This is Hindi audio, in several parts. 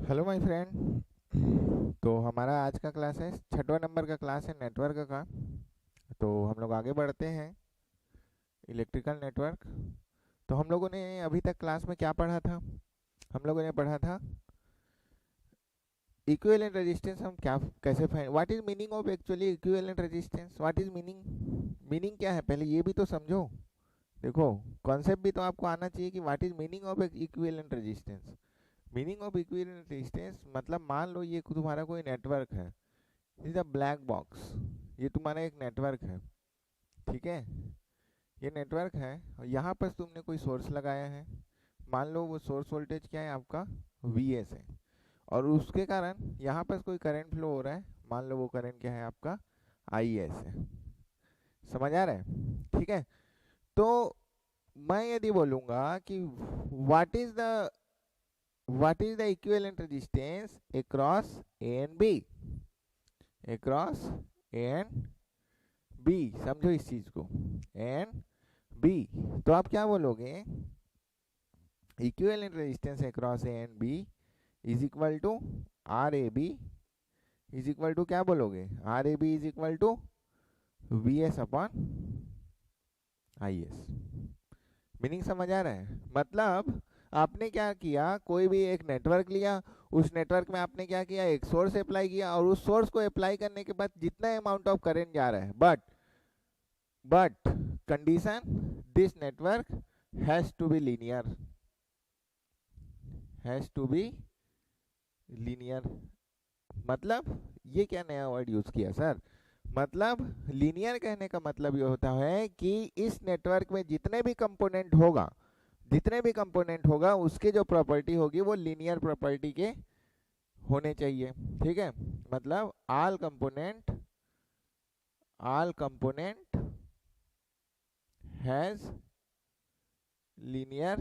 Hello my friend. तो हमारा आज का क्लास है, छठवां नंबर का क्लास है नेटवर्क का। तो हम लोग आगे बढ़ते हैं, इलेक्ट्रिकल नेटवर्क। तो हम लोगों ने अभी तक क्लास में क्या पढ़ा था? हम लोगों ने पढ़ा था इक्विवेलेंट रेजिस्टेंस। हम क्या कैसे find, what is meaning of actually equivalent resistance, what is meaning, meaning क्या है, पहले ये भी तो समझो। देखो, कॉन्सेप्ट भी तो आपको आना चाहिए कि what is meaning of equivalent resistance. Meaning of equivalent resistance मतलब, मान लो ये तुम्हारा कोई नेटवर्क है, इज अ ब्लैक बॉक्स। ये तुम्हारा एक नेटवर्क है, ठीक है। ये नेटवर्क है और यहाँ पर तुमने कोई सोर्स लगाया है। मान लो वो सोर्स वोल्टेज क्या है आपका, Vs है। और उसके कारण यहाँ पर कोई करंट फ्लो हो रहा है। मान लो वो करंट क्या है आपका, Is है। समझ आ रहा है? ठीक है। तो मैं यदि बोलूँगा कि what is the what is the equivalent resistance across A and B, across A and B, समझो इस चीज को, एंड बी। तो आप क्या बोलोगे, equivalent resistance across A and B is equal to R A B, is equal to क्या बोलोगे, R A B is equal to V S upon I S. Meaning समझ आ रहा है? मतलब आपने क्या किया, कोई भी एक नेटवर्क लिया, उस नेटवर्क में आपने क्या किया, एक सोर्स अप्लाई किया, और उस सोर्स को अप्लाई करने के बाद जितना अमाउंट ऑफ करंट जा रहा है, but condition, this network has to be linear, has to be linear। मतलब ये क्या नया वर्ड यूज किया सर? मतलब लीनियर कहने का मतलब ये होता है कि इस नेटवर्क में जितने भी कंपोनेंट होगा उसके जो प्रॉपर्टी होगी वो लीनियर प्रॉपर्टी के होने चाहिए। ठीक है, मतलब all component has linear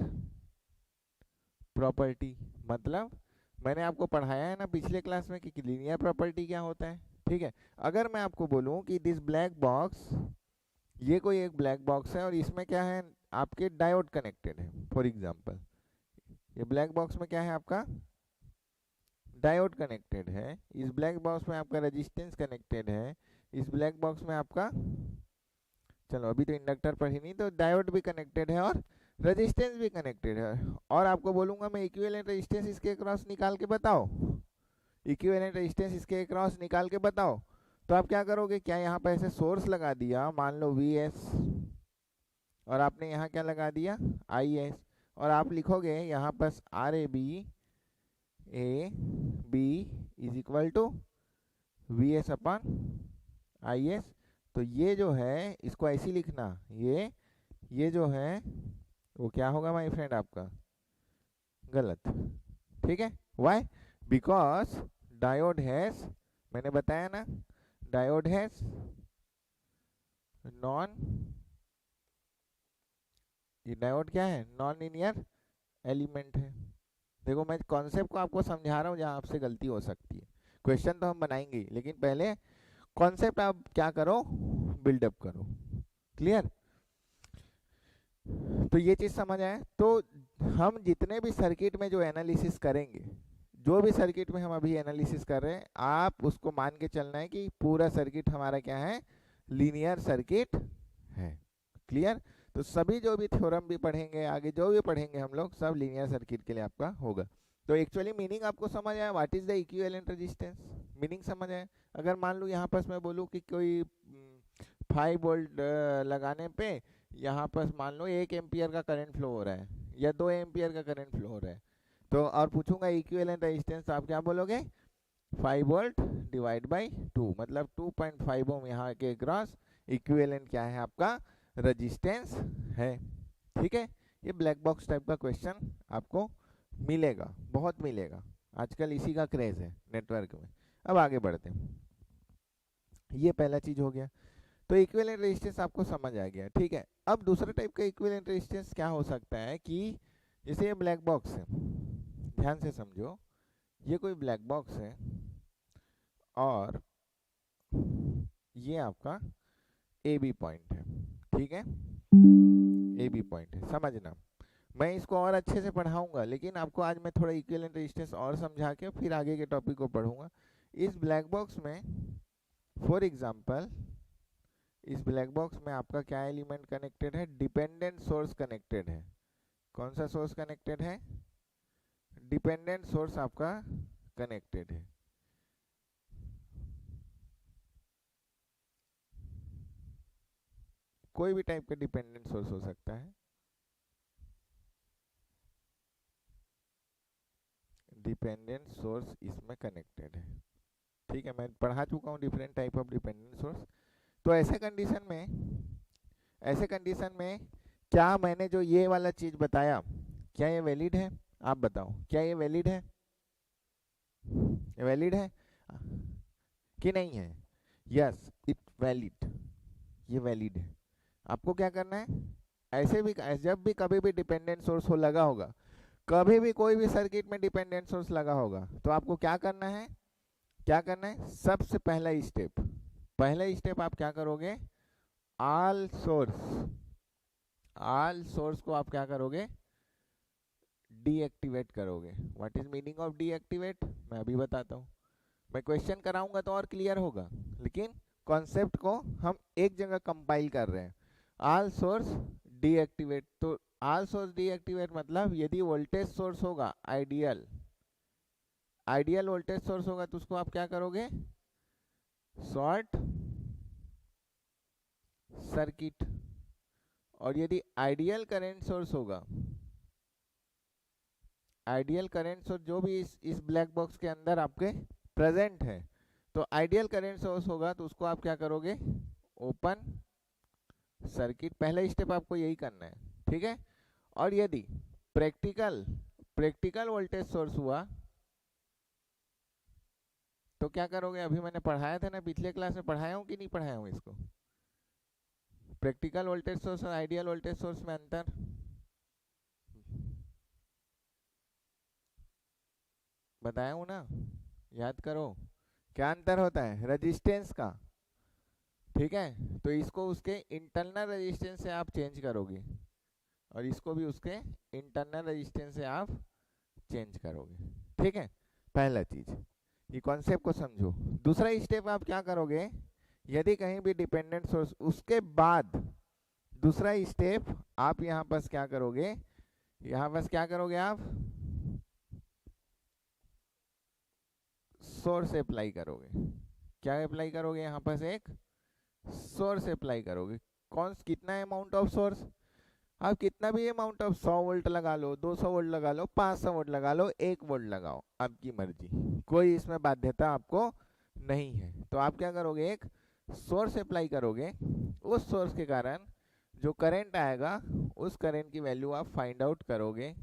property. मतलब मैंने आपको पढ़ाया है ना पिछले क्लास में कि लीनियर प्रॉपर्टी क्या होता है। ठीक है, अगर मैं आपको बोलूं कि दिस ब्लैक बॉक्स, ये कोई एक ब्लैक बॉक्स है और इसमें क्या है, आपके डायोड कनेक्टेड है। फॉर एग्जांपल, ये ब्लैक बॉक्स में क्या है आपका, डायोड कनेक्टेड है। इस ब्लैक बॉक्स में आपका रेजिस्टेंस कनेक्टेड है। इस ब्लैक बॉक्स में आपका, चलो अभी तो इंडक्टर पर ही नहीं, तो डायोड भी कनेक्टेड है और रेजिस्टेंस भी कनेक्टेड है। और आपको बोलूंगा मैं इक्विवेलेंट रेजिस्टेंस इसके अक्रॉस निकाल के बताओ, इक्विवेलेंट रेजिस्टेंस इसके अक्रॉस निकाल के बताओ। तो आप क्या करोगे, क्या यहाँ पर ऐसे सोर्स लगा दिया, मान लो वी एस, और आपने यहाँ क्या लगा दिया, आई एस, और आप लिखोगे यहाँ पर R A B is equal to V S upon I S. तो ये जो है इसको ऐसे लिखना, ये जो है वो क्या होगा माय फ्रेंड आपका, गलत। ठीक है, व्हाई? बिकॉज डायोड हैज, मैंने बताया ना, डायोड हैज नॉन, ये डायोड क्या है, नॉन लीनियर एलिमेंट है। देखो मैं कॉन्सेप्ट को आपको समझा रहा हूँ, जहाँ आपसे गलती हो सकती है। क्वेश्चन तो हम बनाएंगे लेकिन पहले कॉन्सेप्ट आप क्या करो, बिल्डअप करो। क्लियर? तो ये चीज समझ आए। तो हम जितने भी सर्किट में जो एनालिसिस करेंगे, जो भी सर्किट में हम अभी एनालिसिस कर रहे हैं, आप उसको मान के चलना है कि पूरा सर्किट हमारा क्या है, लीनियर सर्किट है। क्लियर? तो सभी जो भी थ्योरम भी पढ़ेंगे आगे, जो भी पढ़ेंगे हम लोग, सब लीनियर सर्किट के लिए आपका होगा। तो एक्चुअली मीनिंग आपको समझ आया, what is the equivalent resistance, meaning समझ आया। अगर मान लो यहाँ पर मैं बोलूँ कि कोई 5 वोल्ट लगाने पे यहाँ पर मान लो 1 एम्पियर का करंट फ्लो हो रहा है या 2 एम्पियर का करंट फ्लो हो रहा है, तो और पूछूंगा इक्विवेलेंट रेजिस्टेंस, तो आप क्या बोलोगे, 5 वोल्ट डिवाइड बाई 2, मतलब 2.5 ओम यहाँ के क्रॉस इक्विवेलेंट क्या है आपका, रेजिस्टेंस है। ठीक है, ये ब्लैक बॉक्स टाइप का क्वेश्चन आपको मिलेगा, बहुत मिलेगा। आजकल इसी का क्रेज है नेटवर्क में। अब आगे बढ़ते हैं, ये पहला चीज हो गया। तो इक्विवेलेंट रेजिस्टेंस आपको समझ आ गया। ठीक है, अब दूसरा टाइप का इक्विवेलेंट रेजिस्टेंस क्या हो सकता है कि जैसे ये ब्लैक बॉक्स है, ध्यान से समझो, ये कोई ब्लैक बॉक्स है और ये आपका ए बी पॉइंट है। ठीक है, ए बी पॉइंट है, समझना। मैं इसको और अच्छे से पढ़ाऊंगा, लेकिन आपको आज मैं थोड़ा इक्विवेलेंट रेजिस्टेंस और समझा के फिर आगे के टॉपिक को पढ़ूंगा। इस ब्लैक बॉक्स में फॉर एग्जांपल, इस ब्लैक बॉक्स में आपका क्या एलिमेंट कनेक्टेड है? डिपेंडेंट सोर्स कनेक्टेड है। कौन सा सोर्स कनेक्टेड है? डिपेंडेंट सोर्स आपका कनेक्टेड है। कोई भी टाइप का डिपेंडेंट सोर्स हो सकता है। डिपेंडेंट सोर्स इसमें कनेक्टेड है। ठीक है, मैं पढ़ा चुका हूँ different type of dependent source. तो ऐसे कंडीशन में क्या मैंने जो ये वाला चीज बताया, क्या ये वैलिड है? आप बताओ, क्या ये वैलिड है? ये वैलिड है कि नहीं है? यस, इट वैलिड, ये वैलिड है। आपको क्या करना है, ऐसे भी जब भी कभी भी डिपेंडेंट सोर्स हो लगा होगा, कभी भी कोई भी सर्किट में डिपेंडेंट सोर्स लगा होगा, तो आपको क्या करना है, क्या करना है? सबसे पहला स्टेप आप क्या करोगे? ऑल सोर्स को आप क्या करोगे? डीएक्टिवेट करोगे। What is meaning of deactivate? मैं अभी बताता हूँ। मैं क्वेश्चन कराऊंगा तो और क्लियर होगा, लेकिन कॉन्सेप्ट को हम एक जगह कंपाइल कर रहे हैं। ऑल सोर्स डीएक्टिवेट, तो ऑल सोर्स डीएक्टिवेट मतलब यदि वोल्टेज सोर्स होगा, आइडियल वोल्टेज सोर्स होगा, तो उसको आप क्या करोगे? Short circuit. और यदि आइडियल करंट सोर्स होगा, आइडियल करंट सोर्स जो भी इस ब्लैक बॉक्स के अंदर आपके प्रेजेंट है, तो आइडियल करंट सोर्स होगा, तो उसको आप क्या करोगे? Open circuit. पहला स्टेप आपको यही करना है, ठीक है। और यदि प्रैक्टिकल प्रैक्टिकल वोल्टेज सोर्स हुआ, तो क्या करोगे? अभी मैंने पढ़ाया था ना, पिछले क्लास में पढ़ाया हूँ कि नहीं पढ़ाया हूँ इसको? प्रैक्टिकल वोल्टेज सोर्स और आइडियल वोल्टेज सोर्स में अंतर बताया हूँ ना, याद करो। क्या अंतर होता है? रेजिस्टेंस का, ठीक है। तो इसको उसके इंटरनल रेजिस्टेंस से आप चेंज करोगे, और इसको भी उसके इंटरनल रेजिस्टेंस से आप चेंज करोगे, ठीक है। पहला चीज, ये कॉन्सेप्ट को समझो। दूसरा स्टेप आप क्या करोगे? यदि कहीं भी डिपेंडेंट सोर्स, उसके बाद दूसरा स्टेप आप यहाँ पर क्या करोगे? यहाँ पर क्या करोगे आप? सोर्स अप्लाई करोगे। क्या अप्लाई करोगे? यहाँ पर एक सोर्स अप्लाई करोगे। कौन कितना अमाउंट ऑफ सोर्स? आप कितना भी अमाउंट ऑफ 100 वोल्ट लगा लो, 200 वोल्ट लगा लो, 500 वोल्ट लगा लो, 1 वोल्ट लगाओ, आपकी मर्जी, कोई इसमें बाध्यता आपको नहीं है। तो आप क्या करोगे? एक सोर्स अप्लाई करोगे। उस सोर्स के कारण जो करंट आएगा, उस करंट की वैल्यू आप फाइंड आउट करोगे।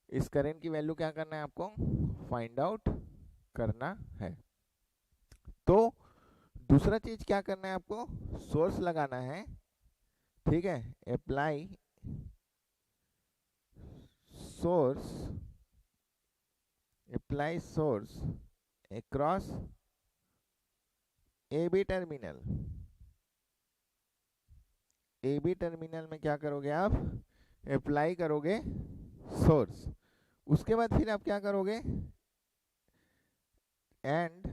इस करंट की वैल्यू क्या करना है आपको? फाइंड आउट करना है। तो दूसरा चीज क्या करना है आपको? सोर्स लगाना है, ठीक है। Apply source, apply source across A B terminal. A B terminal में क्या करोगे आप? अप्लाई करोगे सोर्स। उसके बाद फिर आप क्या करोगे? And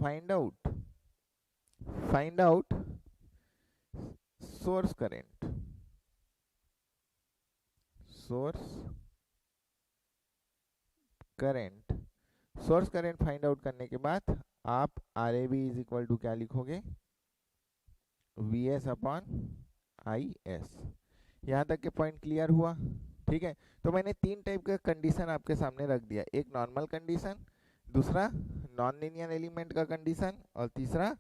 find out source current. Source current find out करने के बाद आप R A B is equal to क्या लिखोगे? V S upon I S. यहाँ तक के पॉइंट क्लियर हुआ, ठीक है। तो मैंने 3 टाइप का कंडीशन आपके सामने रख दिया। एक नॉर्मल कंडीशन, दूसरा नॉन लीनियर एलिमेंट का कंडीशन, और तीसरा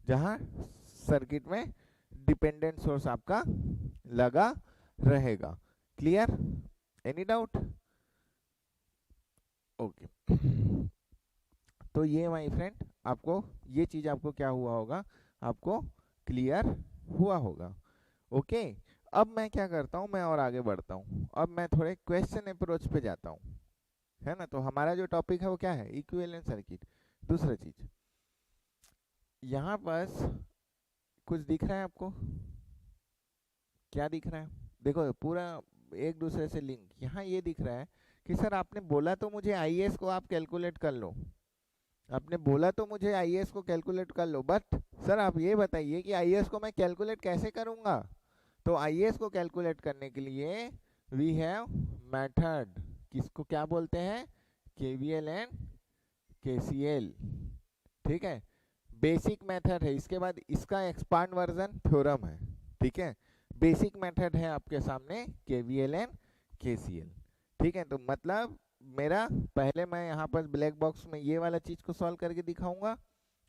जहां सर्किट में डिपेंडेंट सोर्स आपका लगा रहेगा। क्लियर? Any doubt? ओके। तो ये माय फ्रेंड, आपको ये चीज आपको क्या हुआ होगा? आपको क्लियर हुआ होगा। ओके। अब मैं क्या करता हूँ, मैं और आगे बढ़ता हूँ। अब मैं थोड़े क्वेश्चन अप्रोच पे जाता हूँ, है ना। तो हमारा जो टॉपिक है वो क्या है? Equivalent circuit. दूसरा चीज, यहाँ पर कुछ दिख रहा है आपको? क्या दिख रहा है? देखो पूरा एक दूसरे से लिंक यहाँ ये दिख रहा है कि सर आपने बोला तो मुझे आईएएस को आप कैलकुलेट कर लो, आपने बोला तो मुझे आईएएस को कैलकुलेट कर लो, बट सर आप ये बताइए कि आईएएस को मैं कैलकुलेट कैसे करूँगा? तो आईएएस को कैलकुलेट करने के लिए वी हैव मेथड, किसको क्या बोलते हैं? KVL and KCL. ठीक है, बेसिक मेथड है, इसके बाद इसका एक्सपांड वर्जन थ्योरम है। ठीक है, बेसिक मेथड है आपके सामने केवीएल एंड केसीएल। ठीक है, तो मतलब मेरा पहले मैं यहाँ पर ब्लैक बॉक्स में ये वाला चीज़ को सॉल्व करके दिखाऊंगा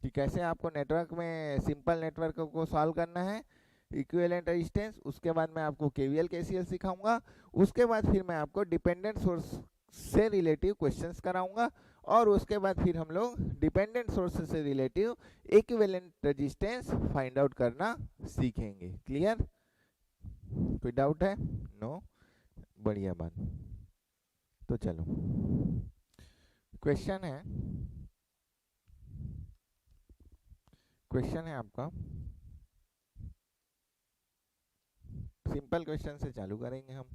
कि कैसे आपको नेटवर्क में सिंपल नेटवर्क को सॉल्व करना है, इक्विवेलेंट रेजिस्टेंस। उसके बाद मैं आपको केवीएल केसीएल सिखाऊंगा। उसके बाद फिर मैं आपको डिपेंडेंट सोर्स से रिलेटिव क्वेश्चंस कराऊंगा, और उसके बाद फिर हम लोग डिपेंडेंट सोर्स से relative equivalent resistance find out करना सीखेंगे। क्लियर? कोई डाउट है? नो? बढ़िया बात। तो चलो क्वेश्चन है, क्वेश्चन है आपका, सिंपल क्वेश्चन से चालू करेंगे हम।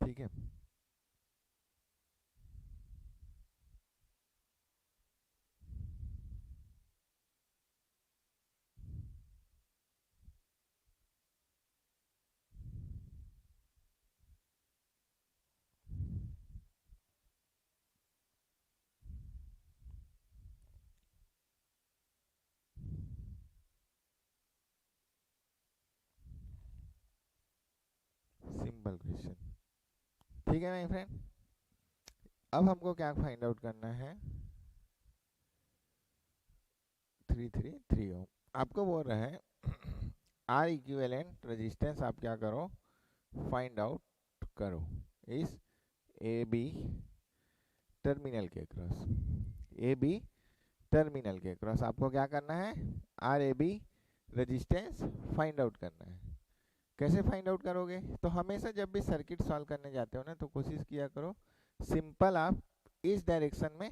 ठीक है, सिंपल क्वेश्चन। ठीक है माय फ्रेंड, अब हमको क्या फाइंड आउट करना है? 333 ओम आपको बोल रहे हैं आर इक्विवेलेंट रेजिस्टेंस आप क्या करो, फाइंड आउट करो इस ए बी टर्मिनल के क्रॉस। ए बी टर्मिनल के क्रॉस आपको क्या करना है? R A B resistance find out करना है। कैसे फाइंड आउट करोगे? तो हमेशा जब भी सर्किट सॉल्व करने जाते हो ना, तो कोशिश किया करो सिंपल आप इस डायरेक्शन में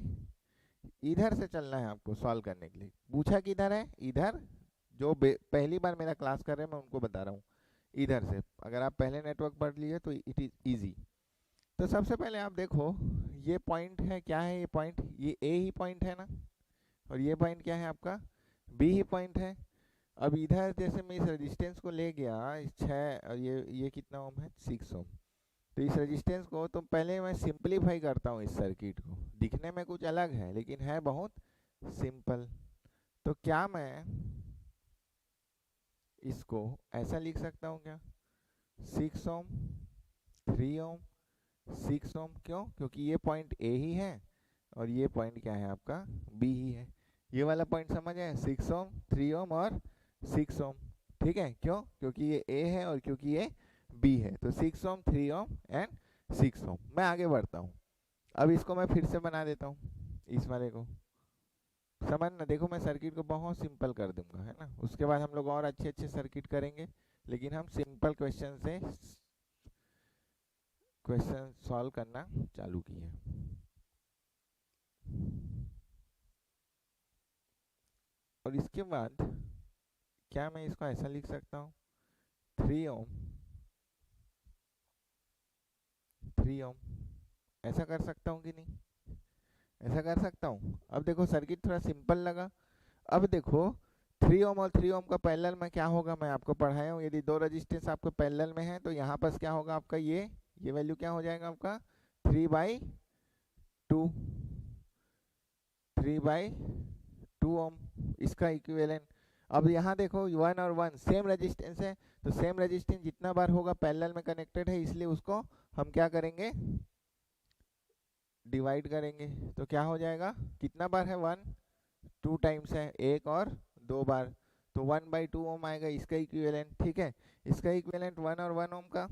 इधर से चलना है आपको सॉल्व करने के लिए। पूछा किधर है? इधर। जो पहली बार मेरा क्लास कर रहे हैं मैं उनको बता रहा हूँ, इधर से। अगर आप पहले नेटवर्क पढ़ लिए तो इट इज़ ईजी। तो सबसे पहले आप देखो ये पॉइंट है, क्या है ये पॉइंट? ये ए ही पॉइंट है ना, और ये पॉइंट क्या है आपका? बी ही पॉइंट है। अब इधर जैसे मैं इस रेजिस्टेंस को ले गया, इस 6 और ये कितना ओम है? 6 ओम। तो इस रेजिस्टेंस को तो पहले मैं सिंपलीफाई करता हूँ इस सर्किट को। दिखने में कुछ अलग है लेकिन है बहुत सिंपल। तो क्या मैं इसको ऐसा लिख सकता हूँ क्या? 6 ओम, 3 ओम, 6 ओम। क्यों? क्योंकि ये पॉइंट ए ही है और ये पॉइंट क्या है आपका? बी ही है। ये वाला पॉइंट समझ आए? 6 ओम, 3 ओम और 6 ओम। ठीक है, क्यों? क्योंकि ये ए है और क्योंकि ये बी है। तो 6 ओम, 3 ओम एंड 6 ओम। मैं आगे बढ़ता हूँ। अब इसको मैं फिर से बना देता हूँ, इस वाले को। समझ ना, देखो मैं सर्किट को बहुत सिंपल कर दूंगा, है ना। उसके बाद हम लोग और अच्छे अच्छे सर्किट करेंगे, लेकिन हम सिंपल क्वेश्चन से क्वेश्चन सॉल्व करना चालू किए। और इसके बाद क्या मैं इसको ऐसा लिख सकता हूँ? 3 ओम, 3 ओम। ऐसा कर सकता हूँ कि नहीं? ऐसा कर सकता हूँ। अब देखो सर्किट थोड़ा सिंपल लगा। अब देखो 3 ओम और 3 ओम का पैरेलल में क्या होगा, मैं आपको पढ़ाया हूँ। यदि दो रेजिस्टेंस आपके पैरेलल में है तो यहाँ पर क्या होगा आपका? ये वैल्यू क्या हो जाएगा आपका? 3/2, 3/2 ओम, इसका इक्विवेलेंट। अब यहाँ देखो 1 और 1 सेम रेजिस्टेंस है, तो सेम रेजिस्टेंस जितना बार होगा पैरेलल में कनेक्टेड है, इसलिए उसको हम क्या करेंगे? डिवाइड करेंगे। तो क्या हो जाएगा? कितना बार है? 1, 2 टाइम्स है, एक और 2 बार, तो 1/2 ओम आएगा इसका इक्विवेलेंट। ठीक है, इसका इक्विवेलेंट 1 और 1 ओम का,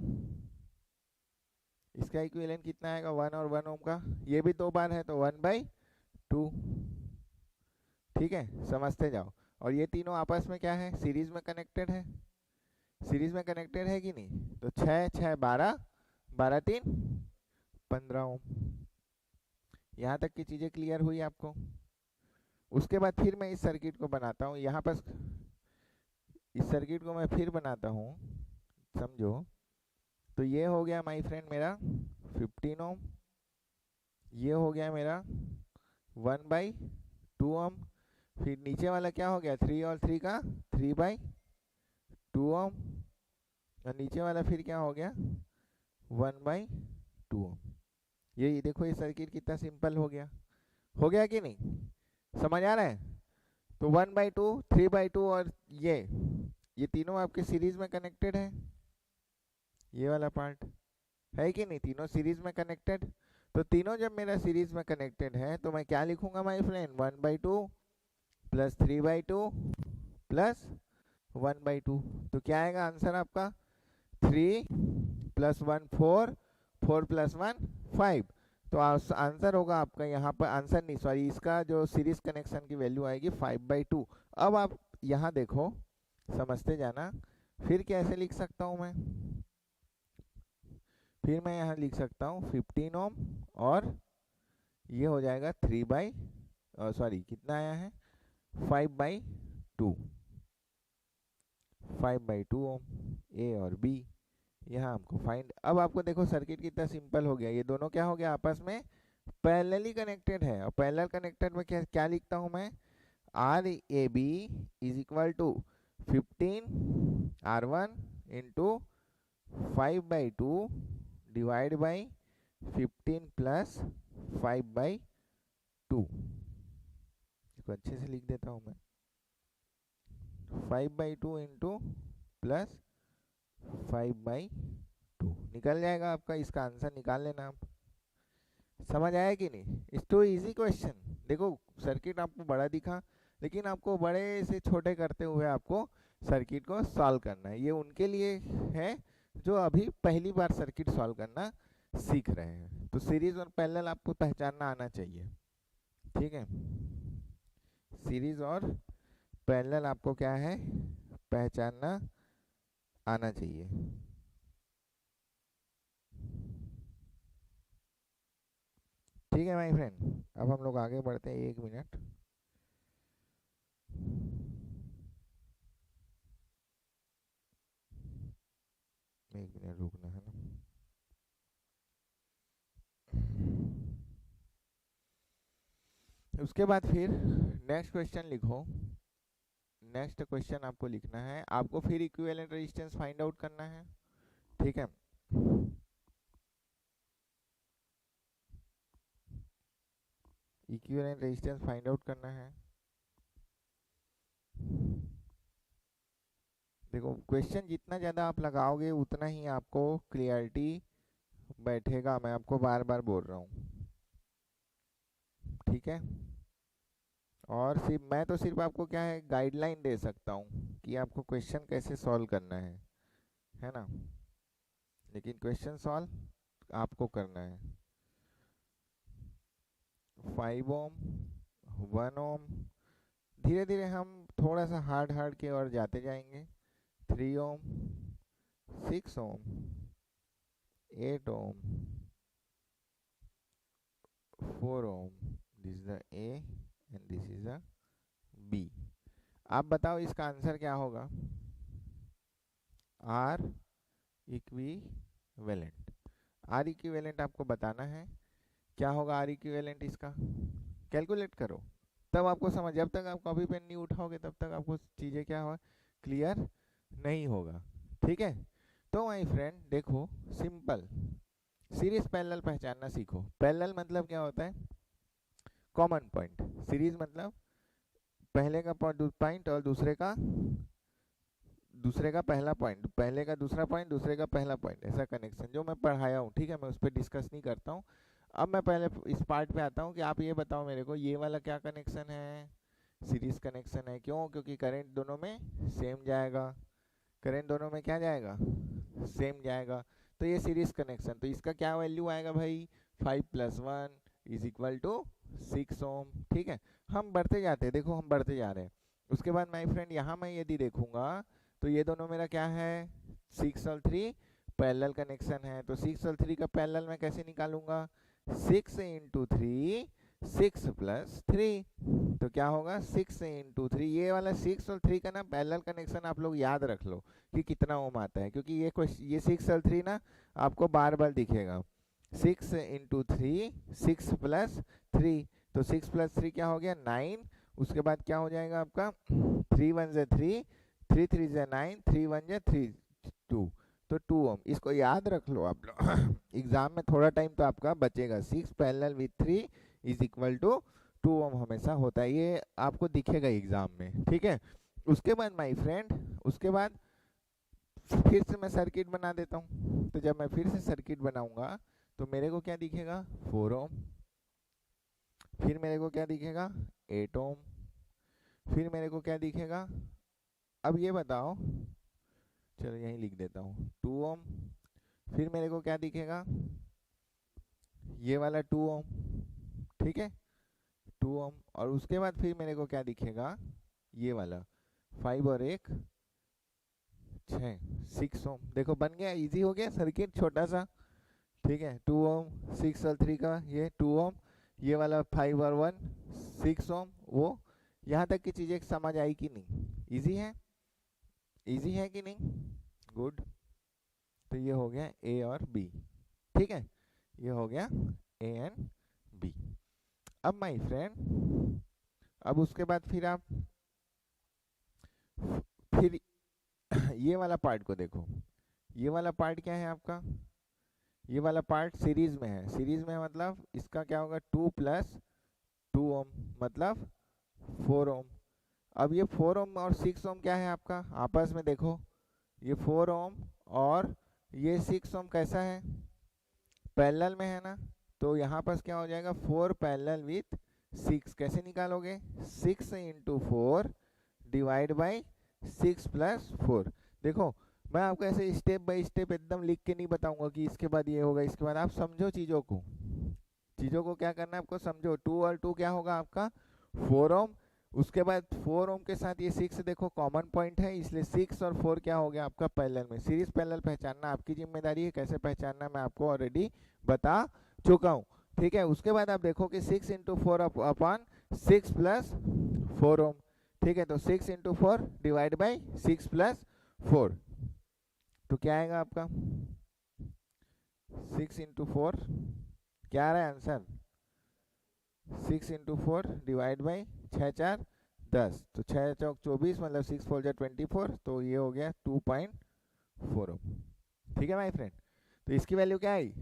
इसका इक्विवेलेंट कितना आएगा? 1 और 1 ओम का। ये भी 2 बार है तो 1/2। ठीक है, समझते जाओ। और ये तीनों आपस में क्या है? सीरीज में कनेक्टेड है। सीरीज में कनेक्टेड है कि नहीं? तो 6 6 12, 12 3 15 ओम। यहाँ तक की चीज़ें क्लियर हुई आपको? उसके बाद फिर मैं इस सर्किट को बनाता हूँ, यहाँ पर इस सर्किट को मैं फिर बनाता हूँ, समझो। तो ये हो गया माय फ्रेंड मेरा 15 ओम, ये हो गया मेरा 1/2 ओम। फिर नीचे वाला क्या हो गया, 3 और 3 का 3/2 ओम। और नीचे वाला फिर क्या हो गया, 1/2 ओम। ये देखो ये सर्किट कितना सिंपल हो गया कि नहीं? समझ आ रहा है? तो 1/2, 3/2 और ये तीनों आपके सीरीज में कनेक्टेड है। ये वाला पार्ट है कि नहीं, तीनों सीरीज में कनेक्टेड। तो तीनों जब मेरा सीरीज में कनेक्टेड है तो मैं क्या लिखूंगा माय फ्रेंड, 1/2 प्लस 3/2 प्लस 1/2। तो क्या आएगा आंसर आपका, 3 + 1 4, 4 + 1 5। तो आंसर होगा आपका यहाँ पर, आंसर नहीं सॉरी, इसका जो सीरीज कनेक्शन की वैल्यू आएगी 5/2। अब आप यहाँ देखो, समझते जाना। फिर कैसे लिख सकता हूँ मैं, फिर मैं यहाँ लिख सकता हूँ 15 ओम, और ये हो जाएगा कितना आया है, 5/2, 5/2 ओम। ए और बी यहाँ हमको फाइंड। अब आपको देखो सर्किट कितना सिंपल हो गया, ये दोनों क्या हो गया, आपस में पैरेलली कनेक्टेड है। और पैरेलल कनेक्टेड में क्या क्या लिखता हूँ मैं, RAB = 15R1 × 5/2 डिवाइड बाई 15 + 5/2। इसको अच्छे से लिख देता हूँ मैं, 5/2 × प्लस 5/2 निकल जाएगा आपका, इसका आंसर निकाल लेना आप। समझ आया कि नहीं? It's too easy question. देखो सर्किट आपको बड़ा दिखा, लेकिन आपको बड़े से छोटे करते हुए आपको सर्किट को सॉल्व करना है। ये उनके लिए है जो अभी पहली बार सर्किट सॉल्व करना सीख रहे हैं। तो सीरीज और पैरेलल आपको पहचानना आना चाहिए, ठीक है? सीरीज और पैरेलल आपको क्या है, पहचानना आना चाहिए। ठीक है माय फ्रेंड, अब हम लोग आगे बढ़ते हैं। 1 मिनट, रुकना है ना। उसके बाद फिर नेक्स्ट क्वेश्चन लिखो। नेक्स्ट क्वेश्चन आपको लिखना है, आपको फिर इक्विवेलेंट रेजिस्टेंस फाइंड आउट करना है, ठीक है? इक्विवेलेंट रेजिस्टेंस फाइंड आउट करना है। देखो क्वेश्चन जितना ज़्यादा आप लगाओगे उतना ही आपको क्लियरिटी बैठेगा, मैं आपको बार बार बोल रहा हूँ, ठीक है? और सिर्फ मैं तो सिर्फ आपको क्या है, गाइडलाइन दे सकता हूँ कि आपको क्वेश्चन कैसे सॉल्व करना है ना? लेकिन क्वेश्चन सॉल्व आपको करना है। 5 ओम, 1 ओम, धीरे धीरे हम थोड़ा सा हार्ड के और जाते जाएंगे। 3 ohm, 6 ohm, 8 ohm, 4 ohm. This is the A and this is the B. आप बताओ इसका आंसर क्या होगा, आर इक्विवेलेंट। आर इक्विवेलेंट आपको बताना है, क्या होगा आर इक्विवेलेंट इसका, कैलकुलेट करो, तब आपको समझ। जब तक आप कॉपी पेन नहीं उठाओगे तब तक आपको चीज़ें क्या हो, क्लियर नहीं होगा, ठीक है? तो माय फ्रेंड देखो, सिंपल सीरीज पैरेलल पहचानना सीखो। पैरेलल मतलब क्या होता है, कॉमन पॉइंट। सीरीज मतलब पहले का पॉइंट और दूसरे का पहला पॉइंट, पहले का दूसरा पॉइंट, दूसरे का पहला पॉइंट, ऐसा कनेक्शन जो मैं पढ़ाया हूँ, ठीक है? मैं उस पर डिस्कस नहीं करता हूँ। अब मैं पहले इस पार्ट पे आता हूँ कि आप ये बताओ मेरे को, ये वाला क्या कनेक्शन है, सीरीज कनेक्शन है। क्यों? क्योंकि करंट दोनों में सेम जाएगा, करंट दोनों में क्या जाएगा, सेम जाएगा। तो ये सीरीज कनेक्शन, तो इसका क्या वैल्यू आएगा भाई, 5 + 1 = 6 ओम, ठीक है? हम बढ़ते जाते हैं, देखो हम बढ़ते जा रहे हैं। उसके बाद माय फ्रेंड यहाँ मैं यदि देखूंगा तो ये दोनों मेरा क्या है, 6 और 3 पैरेलल कनेक्शन है। तो 6 और 3 का पैरेलल मैं कैसे निकालूंगा, 6 इंटू 3, 6 प्लस 3, तो क्या होगा 6 इंटू 3। ये वाला 6 और 3 का ना पैरेलल कनेक्शन आप लोग याद रख लो कि कितना ओम आता है, क्योंकि ये 6 और 3 ना आपको बार बार दिखेगा। 6 इंटू 3, 6 प्लस 3, तो 6 प्लस 3 क्या हो गया 9। उसके बाद क्या हो जाएगा आपका 3 1 जा 3, 3 3 जा 9, 3 1 जा 3 2, तो 2 ओम। इसको याद रख लो आप लोग एग्जाम में थोड़ा टाइम तो आपका बचेगा। 6 parallel with 3 is equal to 2 ohm हमेशा होता है, ये आपको दिखेगा एग्जाम में, ठीक है। उसके बाद माय फ्रेंड, उसके बाद फिर से मैं सर्किट बना देता हूँ। तो जब मैं फिर से सर्किट बनाऊंगा तो मेरे को क्या दिखेगा 4 ओम, फिर मेरे को क्या दिखेगा 8 ओम, फिर मेरे को क्या दिखेगा, अब ये बताओ, चलो यहीं लिख देता हूँ 2 ओम, फिर मेरे को क्या दिखेगा ये वाला 2 ओम, ठीक है 2 ओम। और उसके बाद फिर मेरे को क्या दिखेगा ये वाला 5 और 1 6, 6 ओम। देखो बन गया, इजी हो गया सर्किट छोटा सा, ठीक है। 2 ओम, 6 और 3 का ये 2 ओम, ये वाला 5 और 1 6 ओम। वो यहाँ तक की चीजें समझ आई कि नहीं, इजी है, इजी है कि नहीं, गुड। तो ये हो गया ए और बी, ठीक है, ये हो गया ए एंड बी। अब माय फ्रेंड, अब उसके बाद फिर आप फिर ये वाला पार्ट को देखो। ये वाला पार्ट क्या है आपका, ये वाला पार्ट सीरीज में है। सीरीज में मतलब इसका क्या होगा 2 प्लस 2 ओम मतलब 4 ओम। अब ये 4 ओम और 6 ओम क्या है आपका आपस में देखो, ये 4 ओम और ये 6 ओम कैसा है पैरेलल में है ना। तो यहाँ पर क्या हो जाएगा 4 पैरेलल विथ 6, कैसे निकालोगे 6 इंटू 4 डिवाइड बाई 6 प्लस 4। देखो मैं आपको ऐसे स्टेप बाय स्टेप एकदम लिख के नहीं बताऊंगा कि इसके बाद ये होगा, इसके बाद आप समझो चीज़ों को, चीज़ों को क्या करना है आपको समझो। 2 और 2 क्या होगा आपका 4 ओम, उसके बाद 4 ओम के साथ ये 6 देखो कॉमन पॉइंट है, इसलिए 6 और 4 क्या हो गया आपका पैरेलल में। सीरीज पैरेलल पहचानना आपकी जिम्मेदारी है, कैसे पहचानना मैं आपको ऑलरेडी बता चुका हूँ, ठीक है। उसके बाद आप देखो कि 6 इंटू 4 अपॉन 6 प्लस 4 ओम, ठीक है। तो 6 इंटू 4 डिवाइड बाई 6 प्लस 4, तो क्या आएगा आपका 6 इंटू 4 क्या आ रहा है आंसर 6 इंटू 4 डिवाइड बाई 6 4 10, तो 6 चौक 24 मतलब 6 4 जा 24, तो ये हो गया 2.4 ओम, ठीक है माय फ्रेंड। तो इसकी वैल्यू क्या आई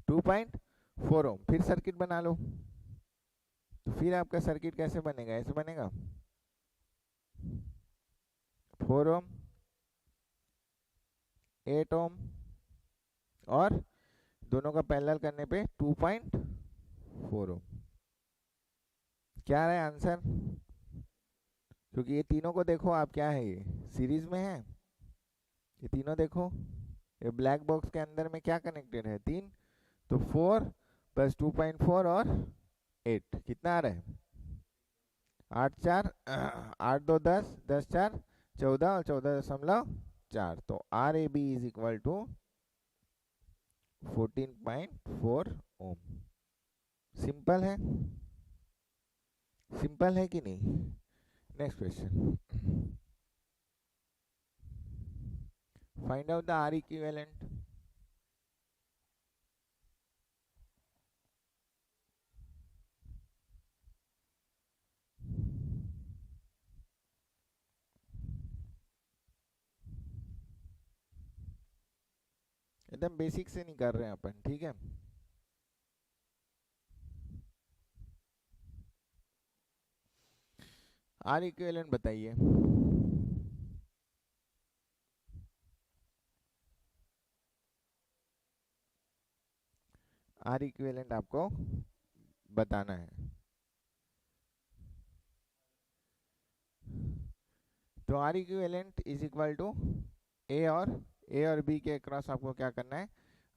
2.4 ओम। फिर सर्किट बना लो, तो फिर आपका सर्किट कैसे बनेगा, ऐसे बनेगा 4 ओम 8 ओम और दोनों का पैरेलल करने पे 2.4 ओम। क्या है आंसर, क्योंकि ये तीनों को देखो आप क्या है ये सीरीज में है, ये तीनों देखो ये ब्लैक बॉक्स के अंदर में क्या कनेक्टेड है 3, तो 4 प्लस 2.4 और 8 कितना आ रहा है 8 4 8 2 10 10 4 14 और 14.4, तो R A B is equal to 14.4 ohm. Simple है, सिंपल है कि नहीं। Next question, find out the R equivalent. एकदम बेसिक से नहीं कर रहे हैं अपन, ठीक है। आर इक्विवेलेंट बताइए। आर इक्विवेलेंट आपको बताना है, तो R equivalent is equal to A और बी के क्रॉस आपको क्या करना है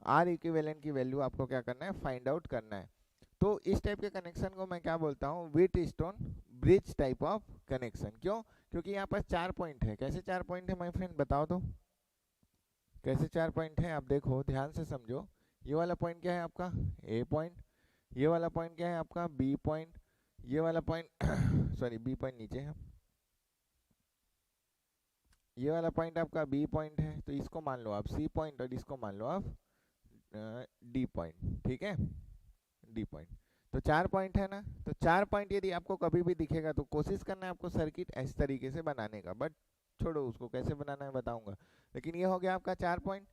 आर इक्विवेलेंट की वैल्यू आपको क्या करना है फाइंड आउट करना है। तो इस टाइप के कनेक्शन को मैं क्या बोलता हूँ wheat stone bridge type of connection. क्यों? क्योंकि यहाँ पर 4 पॉइंट है। कैसे 4 पॉइंट है माय फ्रेंड, बताओ तो कैसे 4 पॉइंट है। आप देखो ध्यान से समझो। ये वाला पॉइंट क्या है आपका, ए पॉइंट। ये वाला पॉइंट क्या है आपका, बी पॉइंट। ये वाला पॉइंट सॉरी बी पॉइंट नीचे है। ये वाला पॉइंट आपका बी पॉइंट है, तो इसको मान लो आप सी पॉइंट और इसको मान लो आप डी पॉइंट। ठीक है, डी पॉइंट। तो 4 पॉइंट है ना, तो 4 पॉइंट यदि आपको कभी भी दिखेगा तो कोशिश करना है आपको सर्किट इस तरीके से बनाने का। बट छोड़ो उसको, कैसे बनाना है बताऊंगा। लेकिन ये हो गया आपका 4 पॉइंट।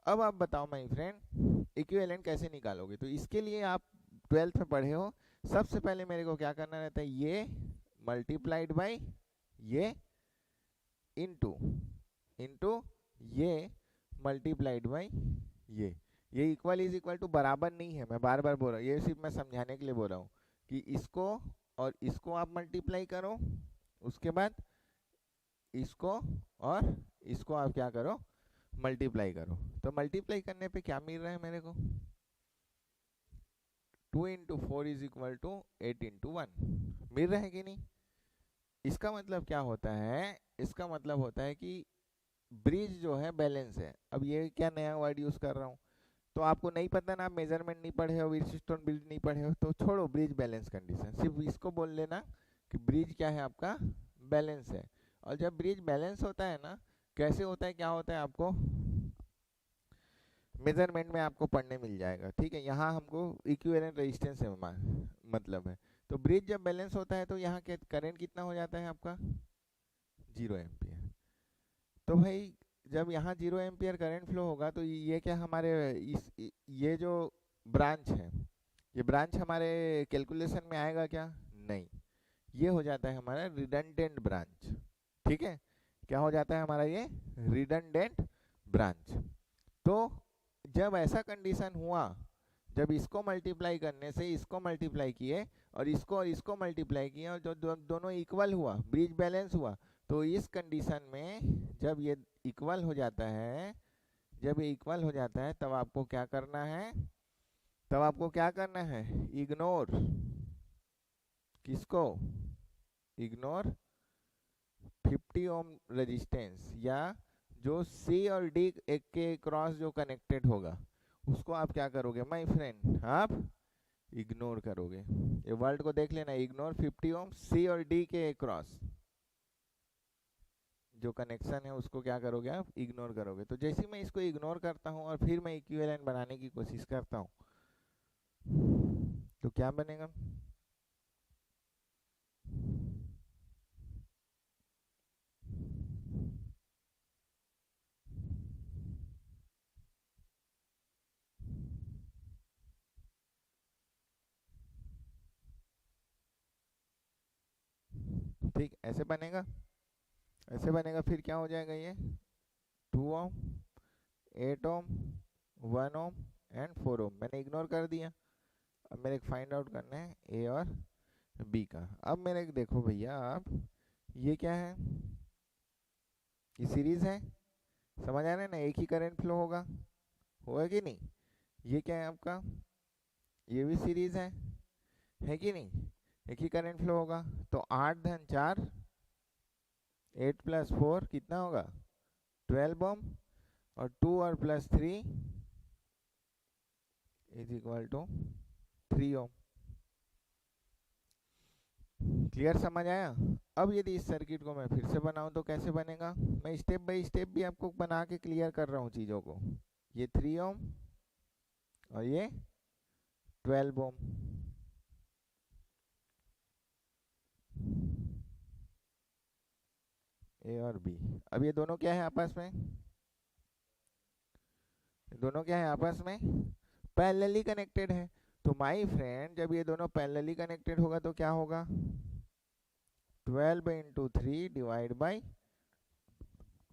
अब आप बताओ माय फ्रेंड इक्विवेलेंट कैसे निकालोगे। तो इसके लिए आप 12th में पढ़े हो। सबसे पहले मेरे को क्या करना रहता है, ये मल्टीप्लाइड बाई ये इनटू इनटू ये मल्टीप्लाइड बाई ये इक्वल इज इक्वल टू बराबर नहीं है। मैं बार बार बोल रहा हूँ, ये सिर्फ मैं समझाने के लिए बोल रहा हूँ कि इसको और इसको आप मल्टीप्लाई करो, उसके बाद इसको और इसको आप क्या करो, मल्टीप्लाई करो। तो मल्टीप्लाई करने पे क्या मिल रहा है मेरे को, 2 into 4 is equal to 8 into 1 मिल रहा है कि नहीं। इसका मतलब क्या होता है, इसका मतलब होता है कि ब्रिज जो है बैलेंस है। अब ये क्या नया वर्ड यूज कर रहा हूँ, तो आपको नहीं पता ना, आप मेजरमेंट नहीं पढ़े हो, व्हीटस्टोन ब्रिज नहीं पढ़े हो, तो छोड़ो ब्रिज बैलेंस कंडीशन, सिर्फ इसको बोल लेना कि ब्रिज क्या है आपका, बैलेंस है। और जब ब्रिज बैलेंस होता है ना, कैसे होता है, क्या होता है, आपको मेजरमेंट में आपको पढ़ने मिल जाएगा। ठीक है, यहाँ हमको इक्विवेलेंट रेजिस्टेंस है मतलब है। तो ब्रिज जब बैलेंस होता है तो यहाँ के करंट कितना हो जाता है आपका, 0 एम्पियर। तो भाई जब यहाँ 0 एम्पियर करंट फ्लो होगा तो ये क्या हमारे ये जो ब्रांच है, ये ब्रांच हमारे कैलकुलेशन में आएगा क्या, नहीं। ये हो जाता है हमारा रिडंडेंट ब्रांच। ठीक है, क्या हो जाता है हमारा ये रिडंडेंट ब्रांच। तो जब ऐसा कंडीशन हुआ, जब इसको मल्टीप्लाई करने से इसको मल्टीप्लाई किए और इसको मल्टीप्लाई किए और जो दोनों इक्वल हुआ, ब्रिज बैलेंस हुआ, तो इस कंडीशन में जब ये इक्वल हो जाता है, जब ये इक्वल हो जाता है तब आपको क्या करना है, तब आपको क्या करना है, इग्नोर किसको, इग्नोर 50 ओम रेजिस्टेंस, या जो सी और डी एक के क्रॉस जो कनेक्टेड होगा उसको आप क्या करोगे माय फ्रेंड, आप इग्नोर करोगे। ये वर्ड को देख लेना, इग्नोर 50 ओम सी और डी के क्रॉस जो कनेक्शन है उसको क्या करोगे आप, इग्नोर करोगे। तो जैसे मैं इसको इग्नोर करता हूँ और फिर मैं इक्विवेलेंट बनाने की कोशिश करता हूँ, तो क्या बनेगा, ठीक ऐसे बनेगा, ऐसे बनेगा। फिर क्या हो जाएगा, ये 2 ओम 8 ओम 1 ओम एंड 4 ओम मैंने इग्नोर कर दिया। अब मेरे को फाइंड आउट करना है ए और बी का। अब मेरे को देखो भैया आप, ये क्या है, ये सीरीज है, समझ आ रहा है ना, एक ही करंट फ्लो होगा, होगा कि नहीं। ये क्या है आपका, ये भी सीरीज है कि नहीं, एक ही करंट फ्लो होगा। तो 8 धन 4 8 प्लस 4 कितना होगा, 12 ओम, और 2 और plus 3 is equal to 3 ohm. Clear, समझ आया। अब यदि इस सर्किट को मैं फिर से बनाऊं तो कैसे बनेगा, मैं स्टेप बाय स्टेप भी आपको बना के क्लियर कर रहा हूँ चीज़ों को। ये 3 ओम और ये 12 ओम, ए और बी। अब ये दोनों क्या है आपस में, दोनों क्या है आपस में, पैरेलली कनेक्टेड है। तो माय फ्रेंड जब ये दोनों पैरेलली कनेक्टेड होगा तो क्या होगा, 12 इंटू 3 डिवाइड बाई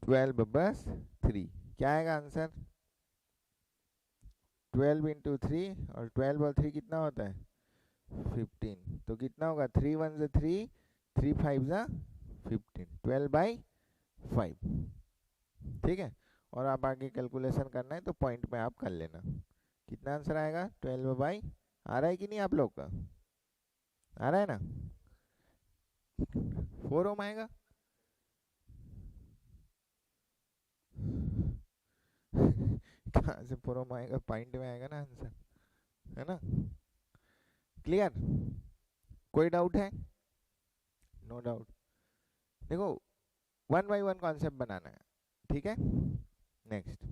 12 बस 3, क्या आएगा आंसर, 12 इंटू 3 और 12 और 3 कितना होता है 15। तो कितना होगा, 3 1 से 3 3 5 जा 15, 12/5। ठीक है, और आप आगे कैलकुलेशन करना है तो पॉइंट में आप कर लेना, कितना आंसर आएगा 12 बाई, आ रहा है कि नहीं आप लोग का, आ रहा है ना। 4 ओम आएगा। कहाँ से 4 ओम आएगा, पॉइंट में आएगा ना आंसर, है ना। क्लियर, कोई डाउट है? No doubt. देखो 1 बाई 1 कॉन्सेप्ट बनाना है, ठीक है। नेक्स्ट,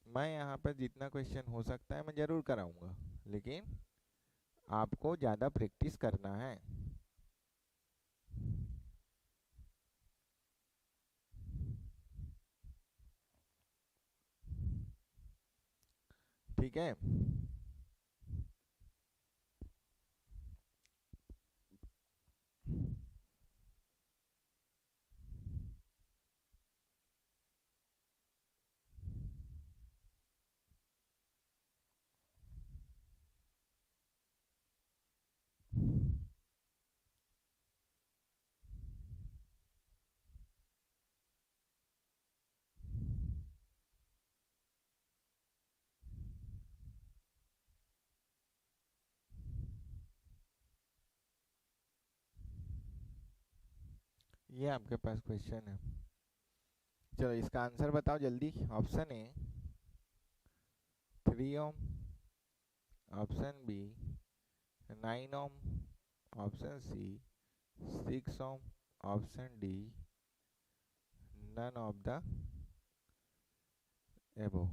मैं यहाँ पर जितना क्वेश्चन हो सकता है मैं जरूर कराऊंगा, लेकिन आपको ज़्यादा प्रैक्टिस करना है। ठीक है, ये आपके पास क्वेश्चन है। चलो इसका आंसर बताओ जल्दी। Option A 3 ohm, option B 9 ohm, option C 6 ohm, option D none of the above.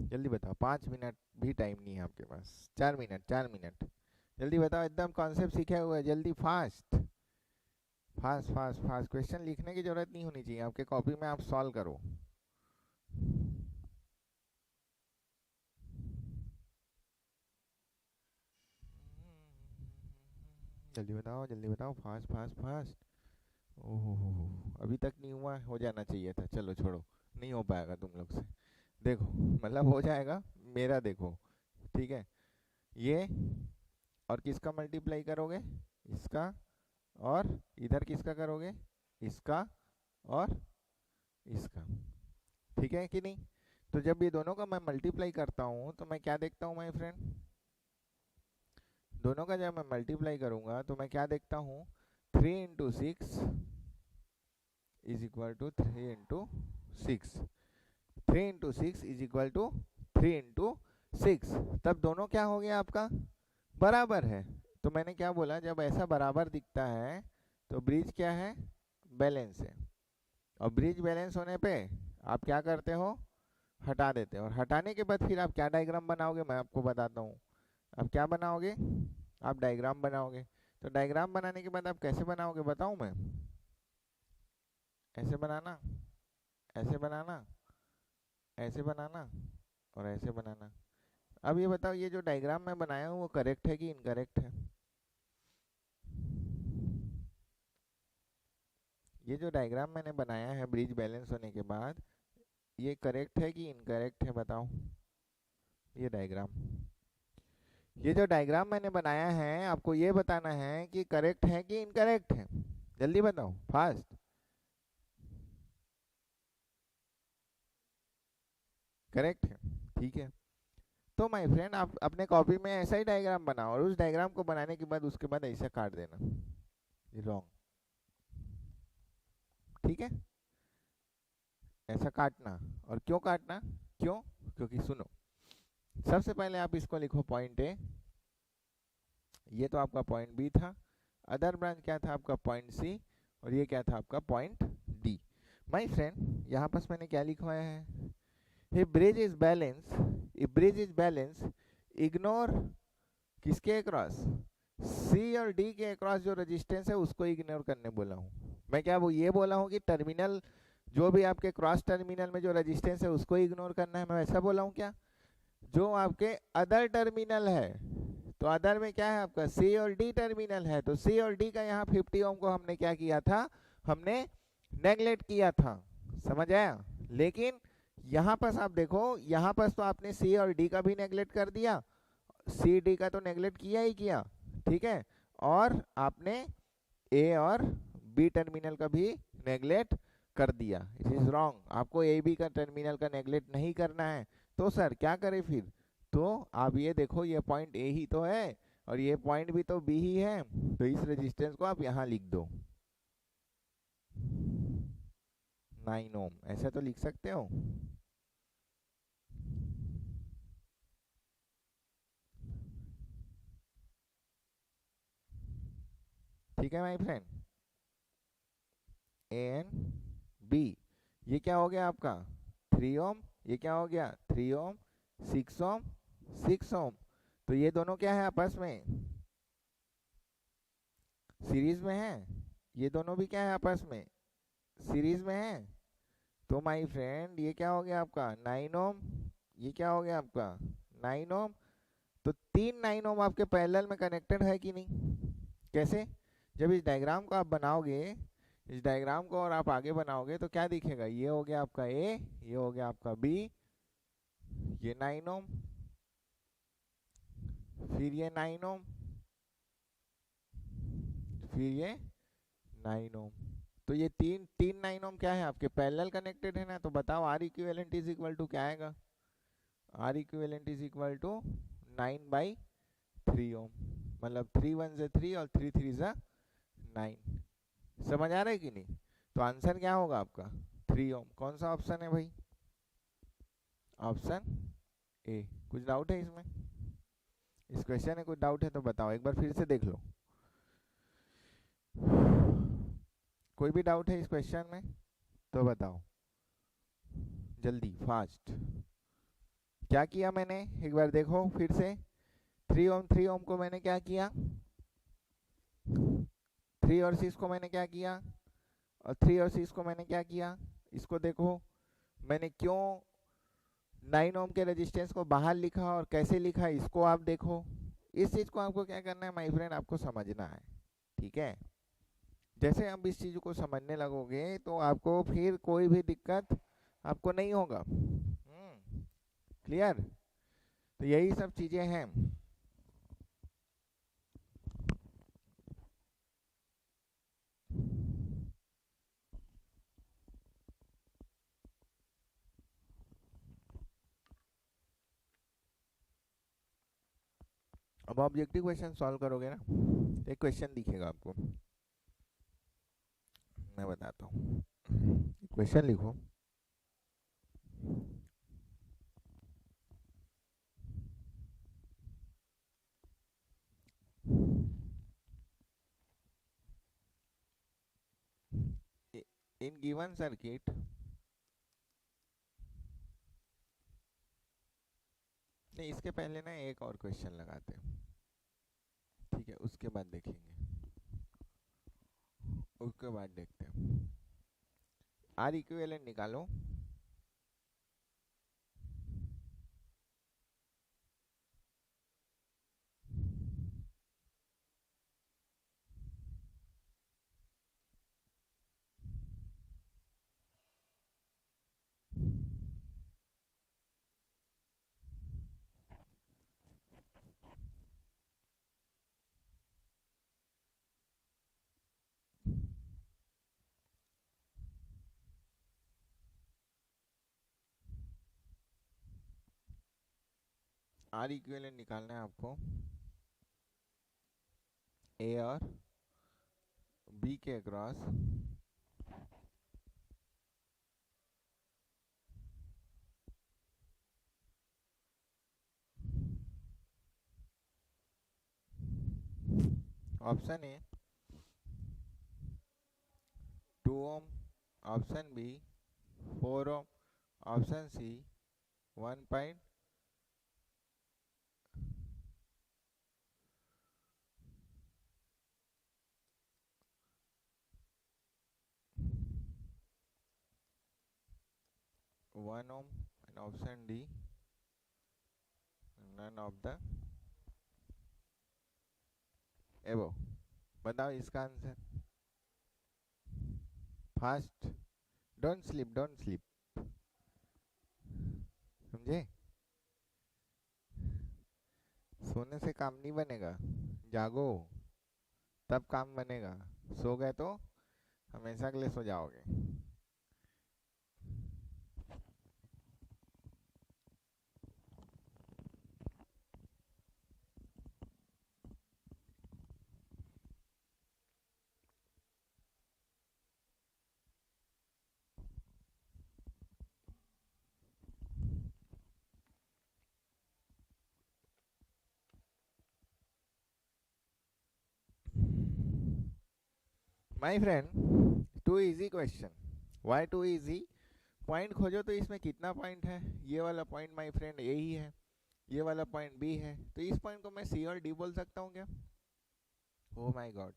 जल्दी बताओ, 5 मिनट भी टाइम नहीं है आपके पास। 4 मिनट, 4 मिनट, जल्दी बताओ। एकदम कॉन्सेप्ट सीखे हुए है, जल्दी, fast fast fast fast. Question लिखने की जरूरत नहीं होनी चाहिए, आपके कॉपी में आप सॉल्व करो। जल्दी बताओ, जल्दी बताओ, फास्ट फास्ट फास्ट। ओहो अभी तक नहीं हुआ, हो जाना चाहिए था। चलो छोड़ो, नहीं हो पाएगा तुम लोग से। देखो मतलब हो जाएगा, मेरा देखो, ठीक है। ये और किसका मल्टीप्लाई करोगे, इसका, और इधर किसका करोगे, इसका और इसका, ठीक है कि नहीं। तो जब ये दोनों का मैं मल्टीप्लाई करता हूँ तो मैं क्या देखता हूँ माय फ्रेंड, दोनों का जब मैं मल्टीप्लाई करूंगा तो मैं क्या देखता हूँ, 3 × 6 is equal to 3 × 6, 3 × 6 is equal to 3 × 6। तब दोनों क्या हो गया आपका, बराबर है। तो मैंने क्या बोला, जब ऐसा बराबर दिखता है तो ब्रिज क्या है, बैलेंस है। और ब्रिज बैलेंस होने पे आप क्या करते हो, हटा देते हो। और हटाने के बाद फिर आप क्या डायग्राम बनाओगे, मैं आपको बताता हूँ। आप क्या बनाओगे, आप डायग्राम बनाओगे। तो डायग्राम बनाने के बाद आप कैसे बनाओगे बताऊँ मैं, ऐसे बनाना, ऐसे बनाना, ऐसे बनाना और ऐसे बनाना। अब ये बताओ, ये जो डायग्राम मैं बनाया हूँ वो करेक्ट है कि इनकरेक्ट है। ये जो डायग्राम मैंने बनाया है ब्रिज बैलेंस होने के बाद, ये करेक्ट है कि इनकरेक्ट है बताओ। ये ये जो डायग्राम मैंने बनाया है, आपको ये बताना है कि करेक्ट है कि इनकरेक्ट है। जल्दी बताओ, फास्ट। करेक्ट है, ठीक है। तो माय फ्रेंड आप अपने कॉपी में ऐसा ही डायग्राम बनाओ, और उस डायग्राम को बनाने के बाद उसके बाद ऐसा काट देना, ये रॉन्ग, ठीक है। ऐसा काटना, और क्यों काटना, क्यों, क्योंकि सुनो, सबसे पहले आप इसको लिखो पॉइंट ए, ये तो आपका पॉइंट बी था। अदर ब्रांच क्या था आपका, पॉइंट सी। और ये क्या था आपका, पॉइंट डी। माय फ्रेंड यहाँ पर मैंने क्या लिखवाया है, if bridge is balance, if bridge is balance, ignore किसके अक्रॉस, सी और डी के अक्रॉस जो रेजिस्टेंस है उसको इग्नोर करने बोला हूँ मैं। क्या वो ये बोला हूँ कि टर्मिनल, जो भी आपके क्रॉस टर्मिनल में जो रेजिस्टेंस है उसको इग्नोर करना है, मैं ऐसा बोला हूँ क्या। जो आपके अदर टर्मिनल है, तो अदर में क्या है आपका, सी और डी टर्मिनल है, तो सी और डी का यहाँ 50 ओम को हमने क्या किया था, हमने नेगलेक्ट किया था, समझ आया। लेकिन यहाँ पर आप देखो, यहाँ पर तो आपने सी और डी का भी नेगलेक्ट कर दिया, सी डी का तो नेगलेक्ट किया ही किया, ठीक है। और आपने ए और बी टर्मिनल का भी नेग्लेक्ट कर दिया। इट इज रॉन्ग, आपको ए बी का टर्मिनल का नेग्लेक्ट नहीं करना है। तो सर क्या करें फिर? तो आप ये देखो, ये पॉइंट ए ही तो है और ये पॉइंट भी तो बी ही है, तो इस रेजिस्टेंस को आप यहाँ लिख दो 9 ओम, ऐसा तो लिख सकते हो। ठीक है my friend, A and B. ये क्या हो गया आपका 3 ओम, ये क्या हो गया 3 ओम, 6 ओम, 6 ओम। तो ये दोनों क्या है आपस में सीरीज में है, ये दोनों भी क्या है आपस में सीरीज में है। तो माय फ्रेंड ये क्या हो गया आपका 9 ओम, ये क्या हो गया आपका 9 ओम। तो 3 9 ओम आपके पैरेलल में कनेक्टेड है कि नहीं? कैसे? जब इस डायग्राम को आप बनाओगे, इस डायग्राम को और आप आगे बनाओगे तो क्या दिखेगा, ये हो गया आपका ए, ये हो गया आपका बी, ये 9 ओम, फिर ये 9 ओम, फिर ये 9 ओम। तो ये तीन तीन 9 ओम क्या है आपके पैरेलल कनेक्टेड है ना। तो बताओ R equivalent is equal to क्या आएगा? R equivalent is equal to 9/3 ohm, मतलब 3 1 से 3 और 3 3 जा 9। समझ आ रहा है कि नहीं? तो आंसर क्या होगा आपका 3 ओम। कौन सा ऑप्शन है भाई? Option A. कुछ डाउट है इसमें? इस क्वेश्चन में कुछ डाउट है तो बताओ, एक बार फिर से देख लो। कोई भी डाउट है इस क्वेश्चन में तो बताओ जल्दी फास्ट। क्या किया मैंने एक बार देखो फिर से। 3 ओम को मैंने क्या किया, 3 और 6 को मैंने क्या किया, और 3 और 6 को मैंने क्या किया। इसको देखो मैंने क्यों 9 ओम के रेजिस्टेंस को बाहर लिखा और कैसे लिखा, इसको आप देखो। इस चीज को आपको क्या करना है माय फ्रेंड, आपको समझना है। ठीक है, जैसे आप इस चीज को समझने लगोगे तो आपको फिर कोई भी दिक्कत आपको नहीं होगा। क्लियर? तो यही सब चीजें हैं। अब ऑब्जेक्टिव क्वेश्चन सॉल्व करोगे ना, एक क्वेश्चन दिखेगा आपको, मैं बताता हूँ। क्वेश्चन लिखो, इन गिवन सर्किट, नहीं इसके पहले ना एक और क्वेश्चन लगाते हैं, ठीक है, उसके बाद देखेंगे, उसके बाद देखते हैं। आर इक्विवेलेंट निकालो। आर इक्विवेलेंट निकालना है आपको ए और बी के across option A 2 ohm, option B 4 ohm, option C 1 1 ohm, and option D none of the above। बताओ इसका answer fast, don't sleep, don't sleep, समझे? सोने से काम नहीं बनेगा, जागो तब काम बनेगा। सो गए तो हमेशा के लिए सो जाओगे। My friend, too easy question. Why too easy? Point खोजो तो इसमें कितना पॉइंट है? ये वाला पॉइंट माय फ्रेंड ए ही है, ये वाला पॉइंट बी है, तो इस पॉइंट को मैं सी और डी बोल सकता हूँ क्या? ओ माय गॉड,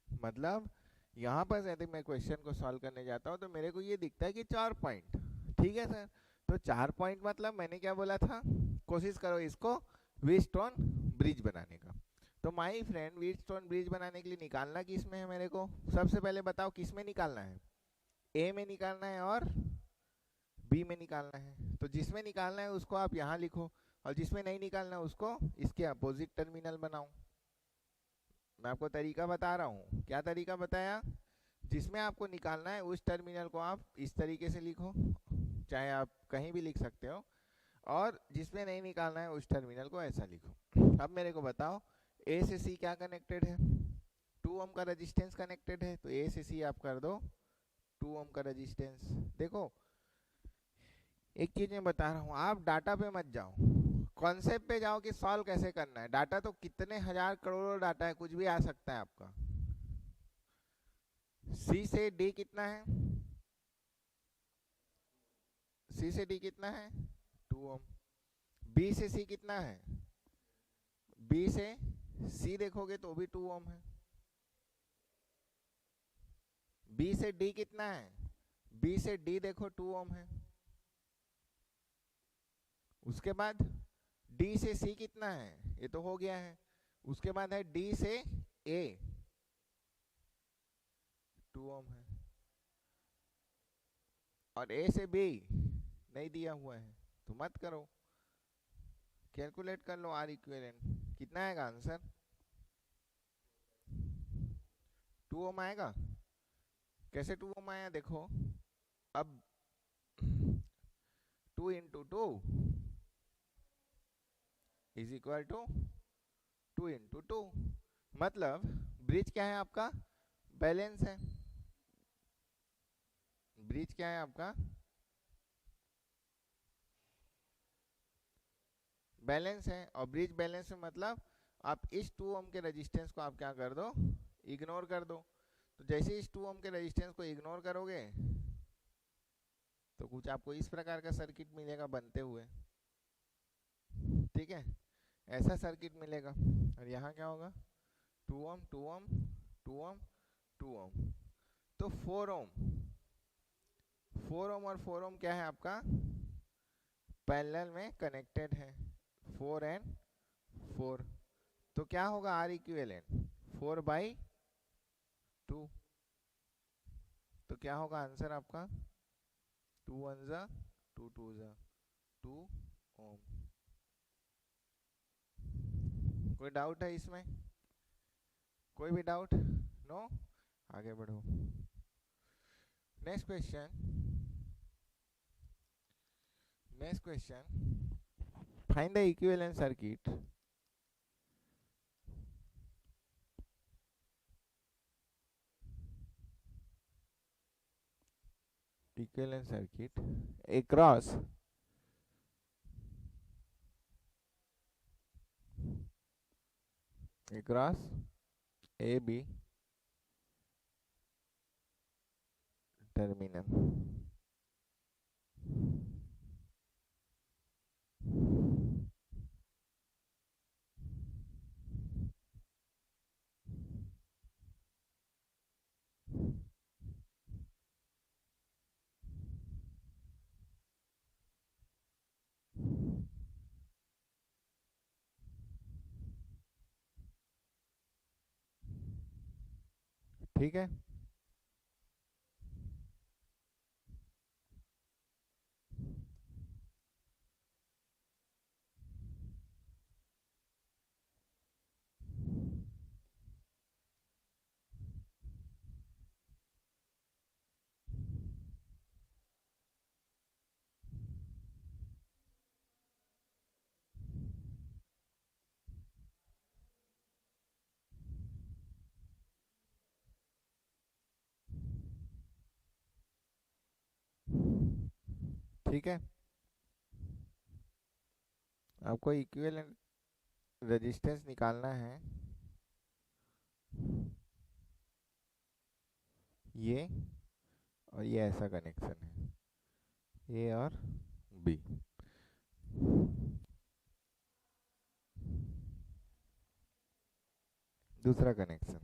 मतलब यहाँ पर यदि मैं क्वेश्चन को सॉल्व करने जाता हूँ तो मेरे को ये दिखता है कि 4 पॉइंट। ठीक है सर, तो 4 पॉइंट मतलब मैंने क्या बोला था, कोशिश करो इसको व्हीटस्टोन ब्रिज बनाने का। तो माय फ्रेंड, व्हीटस्टोन ब्रिज बनाने के लिए निकालना किस में है मेरे को? सबसे पहले बताओ किस में निकालना है? ए में निकालना है और बी में निकालना है। तो जिसमें निकालना है उसको आप यहाँ लिखो, और जिसमें नहीं निकालना है उसको इसके अपोजिट टर्मिनल बनाओ। मैं आपको तरीका बता रहा हूँ। क्या तरीका बताया? जिसमें आपको निकालना है उस टर्मिनल को आप इस तरीके से लिखो, चाहे आप कहीं भी लिख सकते हो, और जिसमें नहीं निकालना है उस टर्मिनल को ऐसा लिखो। अब मेरे को बताओ, ए से सी क्या कनेक्टेड है? 2 ओम का रेजिस्टेंस कनेक्टेड है, तो ए से सी आप कर दो 2 ओम का रेजिस्टेंस। देखो, एक चीज मैं बता रहा हूँ, आप डाटा पे मत जाओ, कॉन्सेप्ट पे जाओ कि सॉल्व कैसे करना है। डाटा तो कितने हजार करोड़ों डाटा है, कुछ भी आ सकता है आपका। सी से डी कितना है? सी से डी कितना है? 2 ओम। बी से सी कितना है? बी से सी देखोगे तो भी 2 ओम है। बी से डी कितना है? बी से डी देखो 2 ओम है। उसके बाद डी से सी कितना है? ये तो हो गया है। उसके बाद है डी से ए, 2 ओम है। और ए से बी नहीं दिया हुआ है तो मत करो, कैलकुलेट कर लो आर इक्विवेलेंट कितना आएगा आंसर? 2 ओम आएगा। कैसे 2 ओम आया देखो, अब 2 into 2 is equal to 2 into 2, मतलब ब्रिज क्या है आपका? बैलेंस है। ब्रिज क्या है आपका? बैलेंस है। और ब्रिज बैलेंस में मतलब आप इस 2 ओम के रेजिस्टेंस को आप क्या कर दो? इग्नोर कर दो। तो जैसे इस 2 ओम के रेजिस्टेंस को इग्नोर करोगे तो कुछ आपको इस प्रकार का सर्किट मिलेगा बनते हुए। ठीक है, ऐसा सर्किट मिलेगा। और यहाँ क्या होगा? 2 ओम 2 ओम 2 ओम 2 ओम, तो 4 ओम। 4 ओम और 4 ओम क्या है आपका? पैरेलल में कनेक्टेड है, 4 एंड 4। तो क्या होगा आर इक्विवेलेंट? 4/2। तो क्या होगा आंसर आपका? 2 वन जा 2 टू जा 2 ओम। कोई डाउट है इसमें? कोई भी डाउट? नो? आगे बढ़ो। Next question. Next question, find the equivalent circuit equivalent circuit across AB terminal। ठीक है, ठीक है, आपको इक्विवेलेंट रेजिस्टेंस निकालना है ये, और ये ऐसा कनेक्शन है ए और बी। दूसरा कनेक्शन,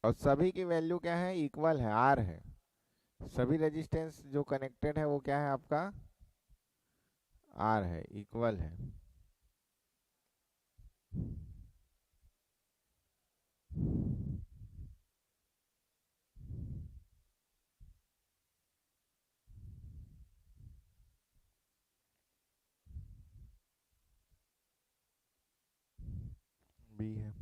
और सभी की वैल्यू क्या है, इक्वल है, आर है। सभी रेजिस्टेंस जो कनेक्टेड है वो क्या है आपका, आर है, इक्वल है। बी है।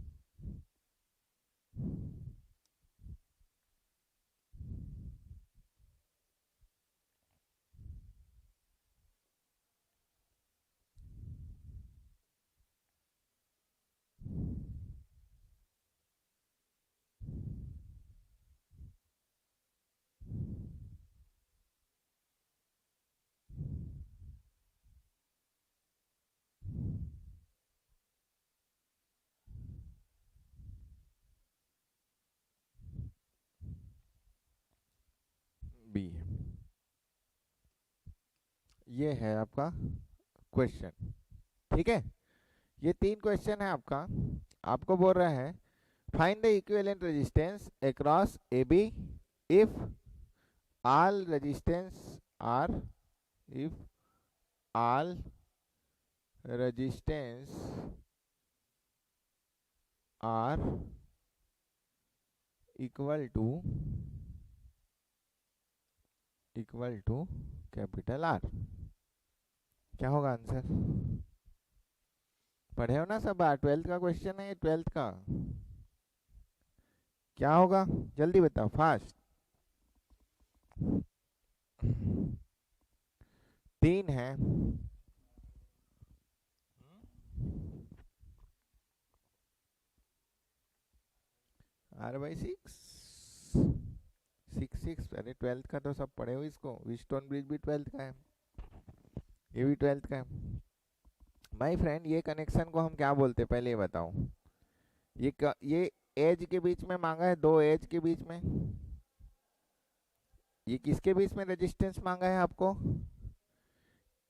बी है। ये है आपका क्वेश्चन। ठीक है, ये 3 क्वेश्चन है आपका। आपको बोल रहा है find the equivalent resistance across A B if all resistance are, if all resistance are equal to capital R. क्या होगा आंसर, पढ़े हो ना सब, 12th का क्वेश्चन है ये, 12th का। क्या होगा जल्दी बताओ, फास्ट। 3 है, R/6 6 अरे 12th का तो सब पढ़े हो इसको, व्हीटस्टोन ब्रिज भी 12th का है, ये भी 12th का है। माय फ्रेंड, ये कनेक्शन को हम क्या बोलते हैं पहले ये बताओ। ये एज के बीच में मांगा है, 2 एज के बीच में। ये किसके बीच में रेजिस्टेंस मांगा है आपको,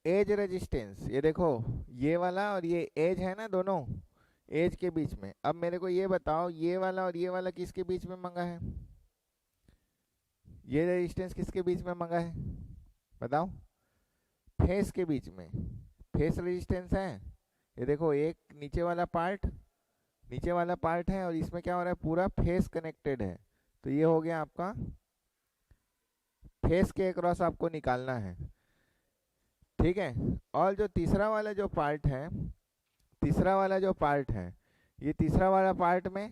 एज रेजिस्टेंस। ये देखो, ये वाला और ये एज है ना, दोनों एज के बीच में। अब मेरे को ये बताओ, ये वाला और ये वाला किसके बीच में मांगा है, ये रेजिस्टेंस किसके बीच में मांगा है बताओ, फेस के बीच में। फेस रेजिस्टेंस है, ये देखो एक नीचे वाला पार्ट, नीचे वाला पार्ट है, और इसमें क्या हो रहा है, पूरा फेस कनेक्टेड है। तो ये हो गया आपका फेस के अक्रॉस आपको निकालना है। ठीक है, और जो तीसरा वाला जो पार्ट है, तीसरा वाला जो पार्ट है, ये तीसरा वाला पार्ट में